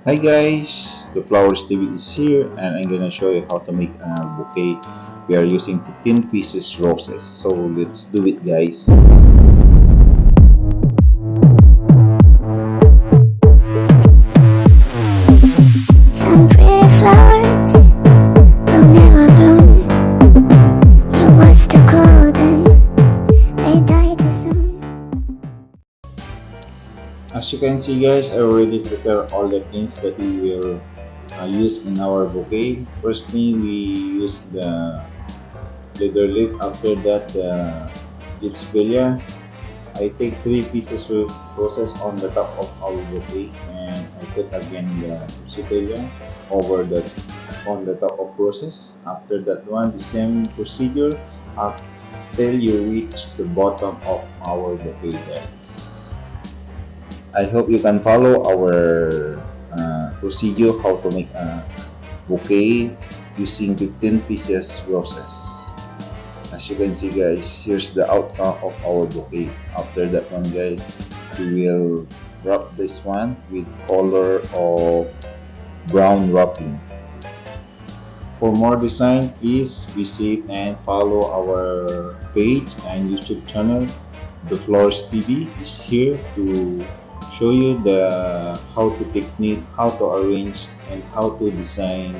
Hi guys, the Flowers TV is here and I'm gonna show you how to make a bouquet. We are using 15 pieces roses, so let's do it guys. Some pretty flowers will never bloom. It was too cold and they died too soon. As you can see guys, I already prepared all the things that we will use in our bouquet. First thing, we use the leather leaf, after that the gypsy. I take 3 pieces of roses on the top of our bouquet and I put again the gypsy over the on the top of roses. After that one, the same procedure until you reach the bottom of our bouquet guys. I hope you can follow our procedure how to make a bouquet using 15 pieces roses. As you can see guys, here's the outcome of our bouquet. After that one guys, we will wrap this one with color of brown wrapping. For more design, please visit and follow our page and YouTube channel. The Flowers TV is here to show you the how to technique, how to arrange, and how to design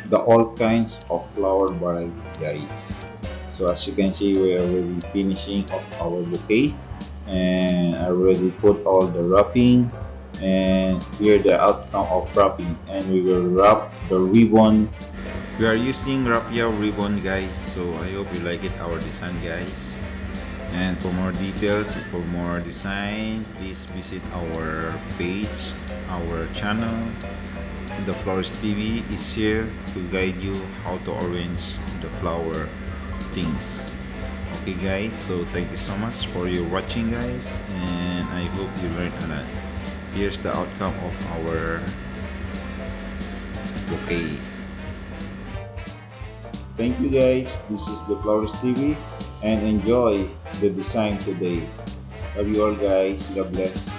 the all kinds of flower varieties guys. So as you can see, we are already finishing of our bouquet and I already put all the wrapping, and here the outcome of wrapping, and we will wrap the ribbon. We are using raffia ribbon guys, so I hope you like it our design guys. And for more details, for more design, please visit our page, our channel. The Flowers TV is here to guide you how to arrange the flower things. Okay guys, so thank you so much for your watching guys, and I hope you learned a lot. Here's the outcome of our bouquet. Thank you guys, this is the Flowers TV and enjoy the design today. Love you all guys, God bless.